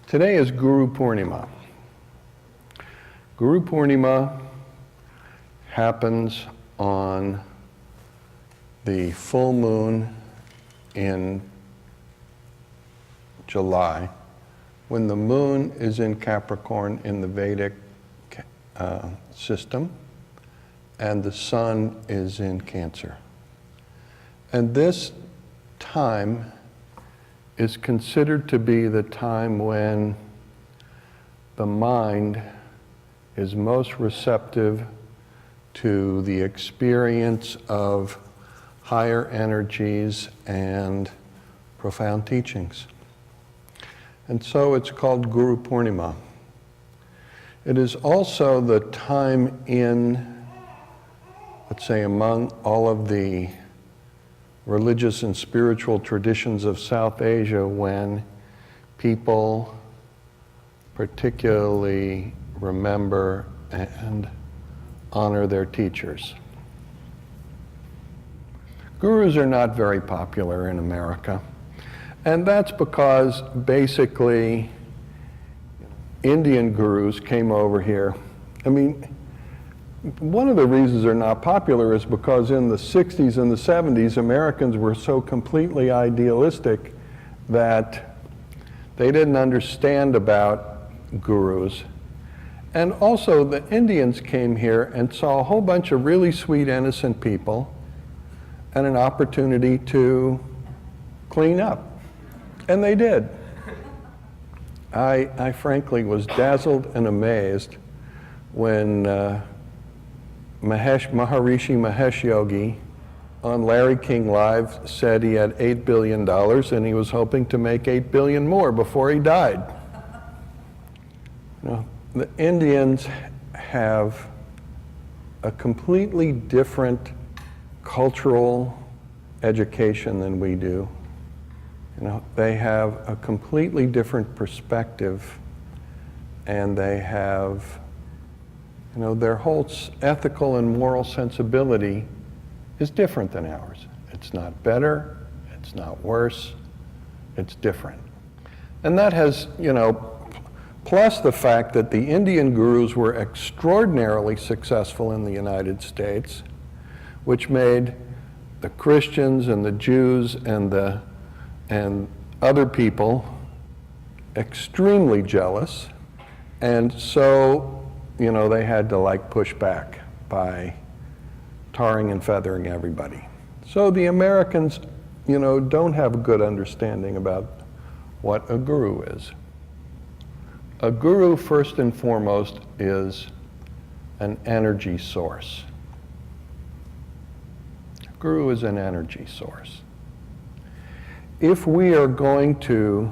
Today is Guru Purnima. Guru Purnima happens on the full moon in July, when the moon is in Capricorn in the Vedic system, and the sun is in Cancer. And this time is considered to be the time when the mind is most receptive to the experience of higher energies and profound teachings. And so it's called Guru Purnima. It is also the time in, let's say, among all of the religious and spiritual traditions of South Asia, when people particularly remember and honor their teachers. Gurus are not very popular in America, and that's because basically Indian gurus came over here. I mean, one of the reasons they're not popular is because in the 60s and the 70s, Americans were so completely idealistic that they didn't understand about gurus. And also the Indians came here and saw a whole bunch of really sweet, innocent people and an opportunity to clean up. And they did. I frankly was dazzled and amazed when Maharishi Mahesh Yogi on Larry King Live said he had $8 billion and he was hoping to make $8 billion more before he died. You know, the Indians have a completely different cultural education than we do. You know, they have a completely different perspective, and they have, you know, their whole ethical and moral sensibility is different than ours. It's not better, it's not worse, it's different. And that has, you know, plus the fact that the Indian gurus were extraordinarily successful in the United States, which made the Christians and the Jews and other people extremely jealous, and so, you know, they had to like push back by tarring and feathering everybody. So the Americans, you know, don't have a good understanding about what a guru is. A guru, first and foremost, is an energy source. A guru is an energy source. If we are going to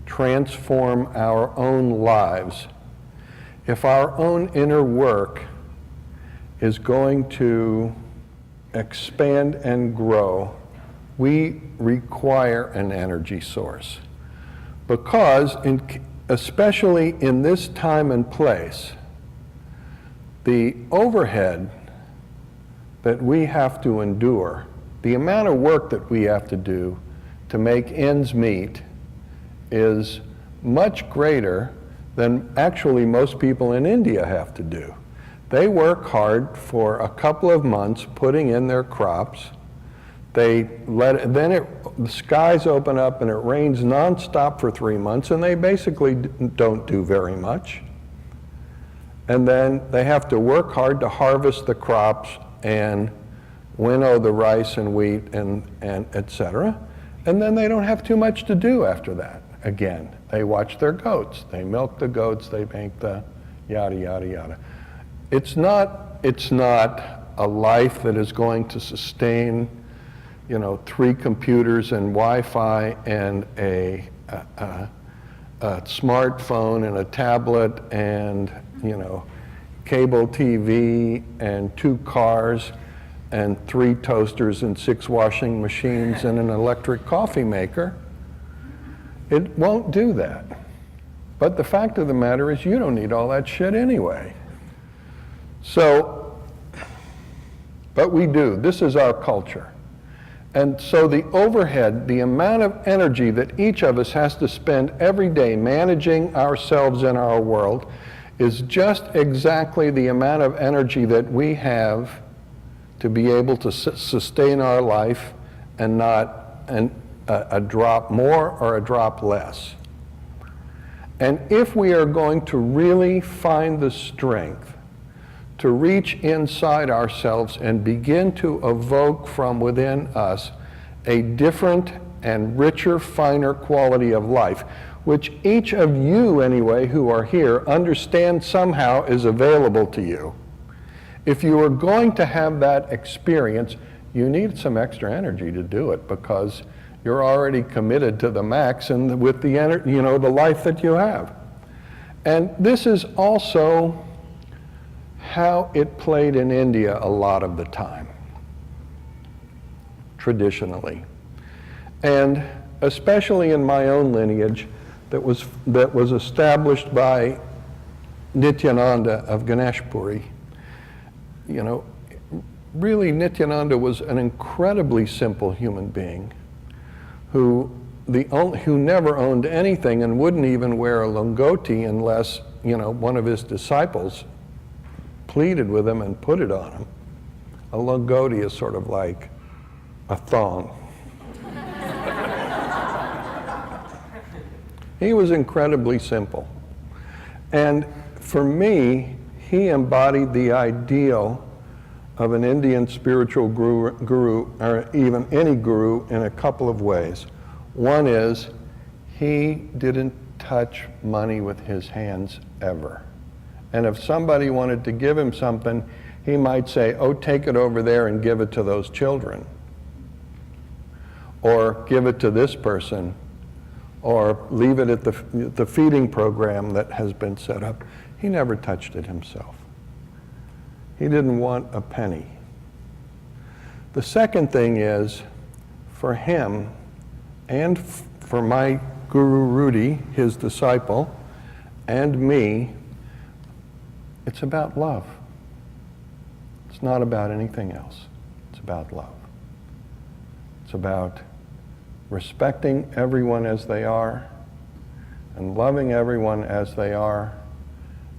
transform our own lives, if our own inner work is going to expand and grow, we require an energy source. Because, especially in this time and place, the overhead that we have to endure, the amount of work that we have to do to make ends meet, is much greater than actually most people in India have to do. They work hard for a couple of months putting in their crops. They let the skies open up and it rains nonstop for 3 months, and they basically don't do very much. And then they have to work hard to harvest the crops and winnow the rice and wheat and et cetera. And then they don't have too much to do after that. Again, they watch their goats, they milk the goats, they make the yada, yada, yada. It's not a life that is going to sustain, you know, 3 computers and Wi-Fi and a smartphone and a tablet and, you know, cable TV and 2 cars and 3 toasters and 6 washing machines and an electric coffee maker. It won't do that. But the fact of the matter is you don't need all that shit anyway. So, but we do. This is our culture. And so the overhead, the amount of energy that each of us has to spend every day managing ourselves in our world is just exactly the amount of energy that we have to be able to sustain our life and not a drop more or a drop less. And if we are going to really find the strength to reach inside ourselves and begin to evoke from within us a different and richer, finer quality of life, which each of you, anyway, who are here, understand somehow is available to you. If you are going to have that experience, you need some extra energy to do it, because you're already committed to the max and with the the life that you have. And this is also how it played in India a lot of the time, traditionally. And especially in my own lineage that was established by Nityananda of Ganeshpuri. Really Nityananda was an incredibly simple human being who never owned anything and wouldn't even wear a lungoti unless, one of his disciples pleaded with him and put it on him. A lungoti is sort of like a thong. He was incredibly simple. And for me, he embodied the ideal of an Indian spiritual guru, or even any guru, in a couple of ways. One is, he didn't touch money with his hands ever. And if somebody wanted to give him something, he might say, oh, take it over there and give it to those children. Or give it to this person. Or leave it at the feeding program that has been set up. He never touched it himself. He didn't want a penny. The second thing is, for him, and for my Guru Rudy, his disciple, and me, it's about love. It's not about anything else. It's about love. It's about respecting everyone as they are, and loving everyone as they are,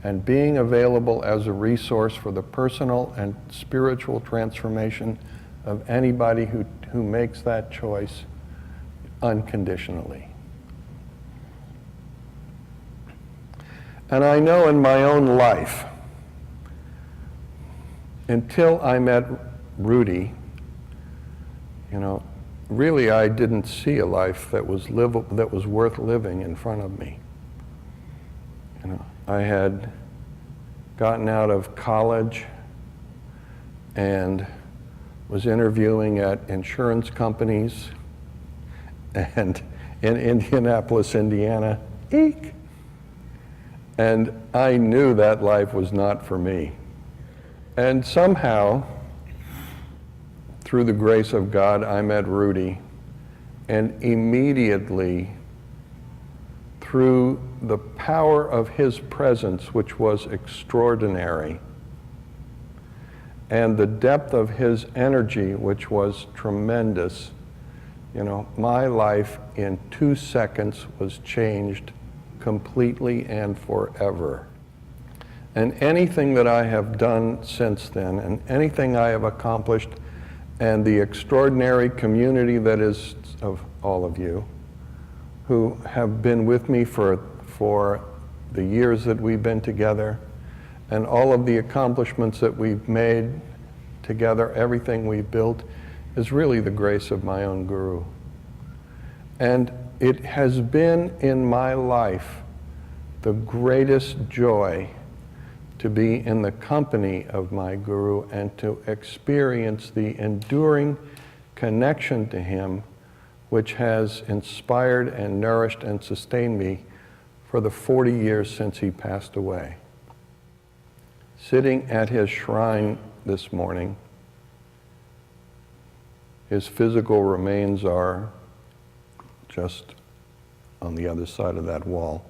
and being available as a resource for the personal and spiritual transformation of anybody who makes that choice unconditionally. And I know in my own life, until I met Rudy, really I didn't see a life that was worth living in front of me. I had gotten out of college and was interviewing at insurance companies and in Indianapolis, Indiana. Eek! And I knew that life was not for me. And somehow, through the grace of God, I met Rudy, and immediately, through the power of his presence, which was extraordinary, and the depth of his energy, which was tremendous, my life in 2 seconds was changed completely and forever. And anything that I have done since then, and anything I have accomplished, and the extraordinary community that is of all of you, who have been with me for the years that we've been together, and all of the accomplishments that we've made together, everything we've built, is really the grace of my own Guru. And it has been in my life the greatest joy to be in the company of my Guru and to experience the enduring connection to him, which has inspired and nourished and sustained me for the 40 years since he passed away. Sitting at his shrine this morning, his physical remains are just on the other side of that wall,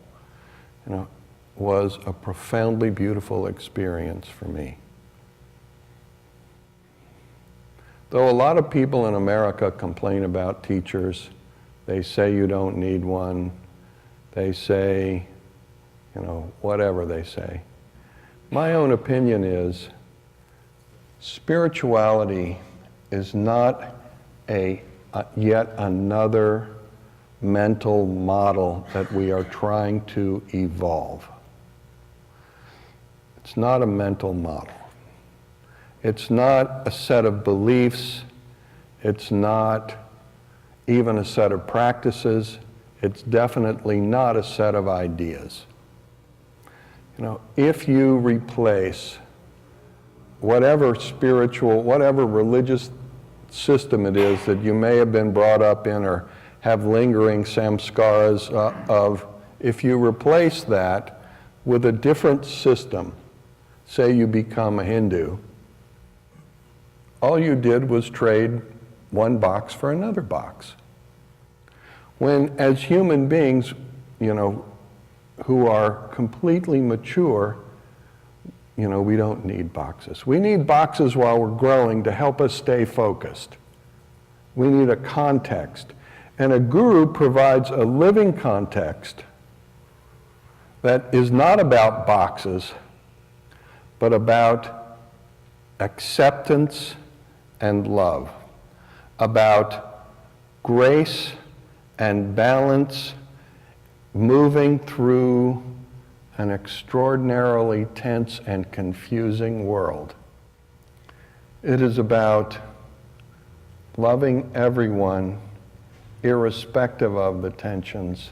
was a profoundly beautiful experience for me. Though a lot of people in America complain about teachers, they say you don't need one, they say, whatever they say. My own opinion is spirituality is not yet another mental model that we are trying to evolve. It's not a mental model. It's not a set of beliefs. It's not even a set of practices. It's definitely not a set of ideas. If you replace whatever spiritual, whatever religious system it is that you may have been brought up in or have lingering samskaras of, if you replace that with a different system, say you become a Hindu, all you did was trade one box for another box. When, as human beings, who are completely mature, we don't need boxes. We need boxes while we're growing to help us stay focused. We need a context. And a guru provides a living context that is not about boxes, but about acceptance and love, about grace and balance, moving through an extraordinarily tense and confusing world. It is about loving everyone, irrespective of the tensions,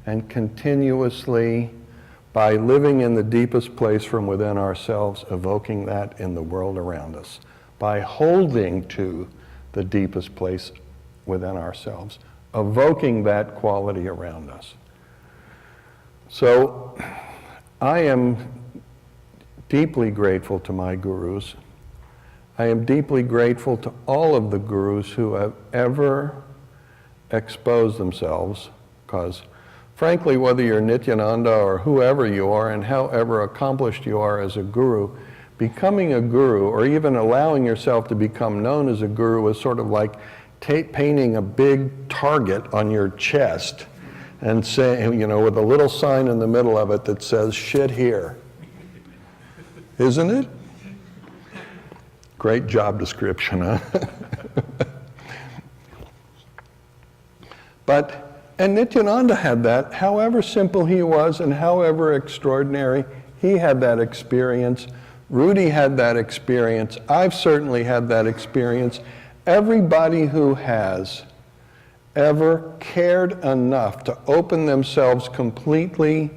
and continuously, by living in the deepest place from within ourselves, evoking that in the world around us, by holding to the deepest place within ourselves, evoking that quality around us. So I am deeply grateful to my gurus. I am deeply grateful to all of the gurus who have ever exposed themselves, because frankly, whether you're Nityananda or whoever you are and however accomplished you are as a guru, becoming a guru or even allowing yourself to become known as a guru is sort of like painting a big target on your chest and saying, with a little sign in the middle of it that says, "Shit here." Isn't it? Great job description, huh? And Nityananda had that. However simple he was and however extraordinary, he had that experience. Rudy had that experience. I've certainly had that experience. Everybody who has ever cared enough to open themselves completely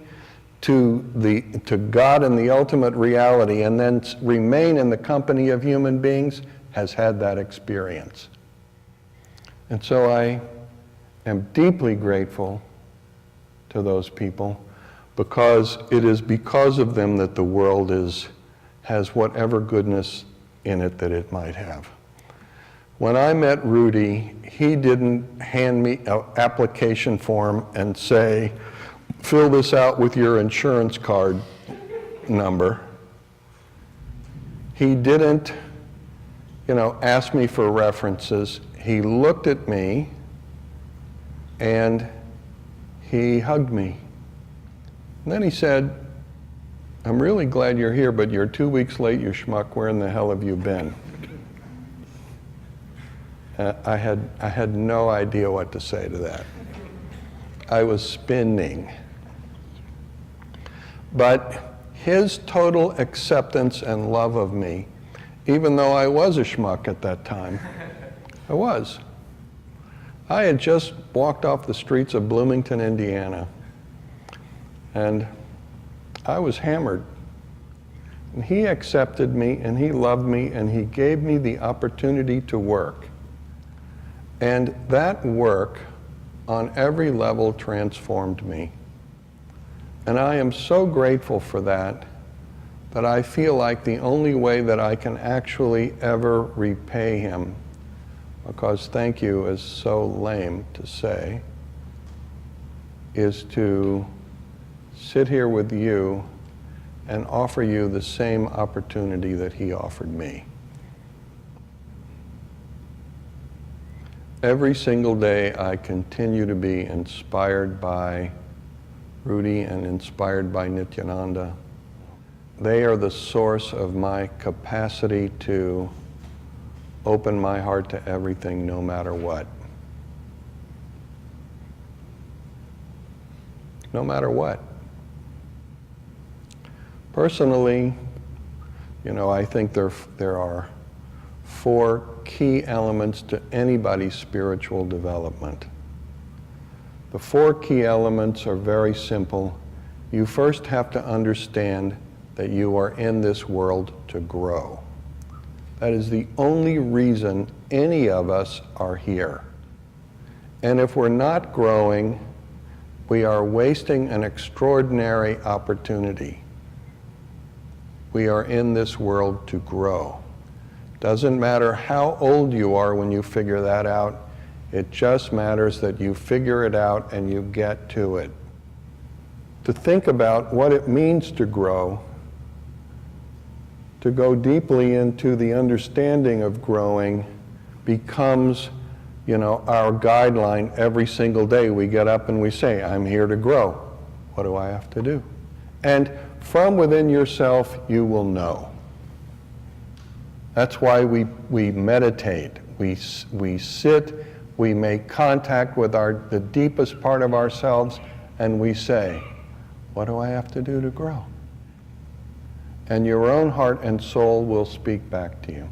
to God and the ultimate reality and then remain in the company of human beings has had that experience. And so I am deeply grateful to those people, because it is because of them that the world has whatever goodness in it that it might have. When I met Rudy, he didn't hand me an application form and say, "Fill this out with your insurance card number." He didn't, ask me for references. He looked at me and he hugged me. And then he said, "I'm really glad you're here, but you're 2 weeks late, you schmuck. Where in the hell have you been?" I had no idea what to say to that. I was spinning. But his total acceptance and love of me, even though I was a schmuck at that time, I was. I had just walked off the streets of Bloomington, Indiana, and I was hammered. And he accepted me, and he loved me, and he gave me the opportunity to work. And that work, on every level, transformed me. And I am so grateful for that, that I feel like the only way that I can actually ever repay him, because thank you is so lame to say, is to sit here with you and offer you the same opportunity that he offered me. Every single day I continue to be inspired by Rudy and inspired by Nityananda. They are the source of my capacity to open my heart to everything, no matter what. No matter what. Personally, I think there are 4 key elements to anybody's spiritual development. The 4 key elements are very simple. You first have to understand that you are in this world to grow. That is the only reason any of us are here. And if we're not growing, we are wasting an extraordinary opportunity. We are in this world to grow. Doesn't matter how old you are when you figure that out. It just matters that you figure it out and you get to it. To think about what it means to grow, to go deeply into the understanding of growing becomes, our guideline every single day. We get up and we say, I'm here to grow. What do I have to do? And from within yourself, you will know. That's why we meditate. We sit, we make contact with the deepest part of ourselves, and we say, what do I have to do to grow? And your own heart and soul will speak back to you.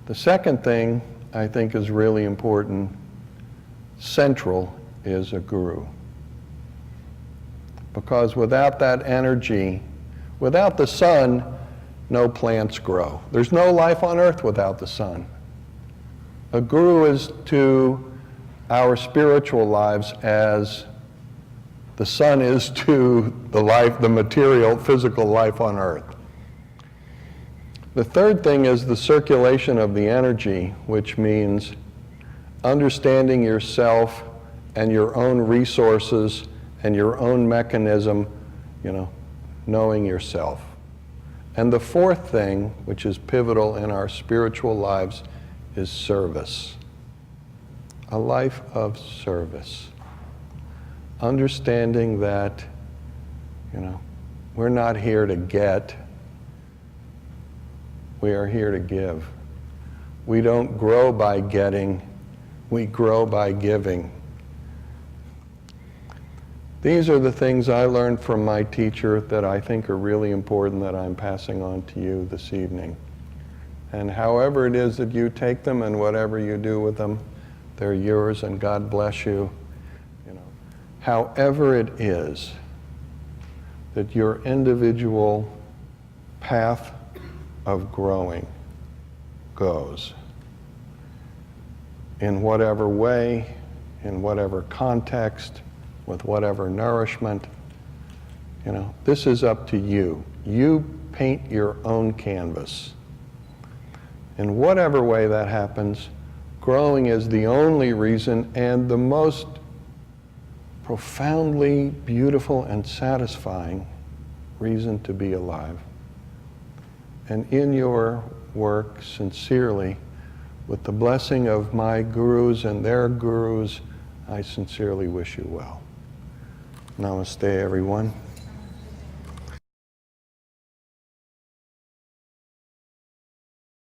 The second thing I think is really important, central, is a guru. Because without that energy, without the sun, no plants grow. There's no life on earth without the sun. A guru is to our spiritual lives as the sun is to the material, physical life on earth. The third thing is the circulation of the energy, which means understanding yourself and your own resources and your own mechanism, knowing yourself. And the fourth thing, which is pivotal in our spiritual lives, is service. A life of service. Understanding that, we're not here to get, we are here to give. We don't grow by getting, we grow by giving. These are the things I learned from my teacher that I think are really important that I'm passing on to you this evening. And however it is that you take them and whatever you do with them, they're yours and God bless you. However it is that your individual path of growing goes, in whatever way, in whatever context, with whatever nourishment, this is up to you. You paint your own canvas. In whatever way that happens, growing is the only reason and the most profoundly beautiful and satisfying reason to be alive. And in your work, sincerely, with the blessing of my gurus and their gurus, I sincerely wish you well. Namaste, everyone.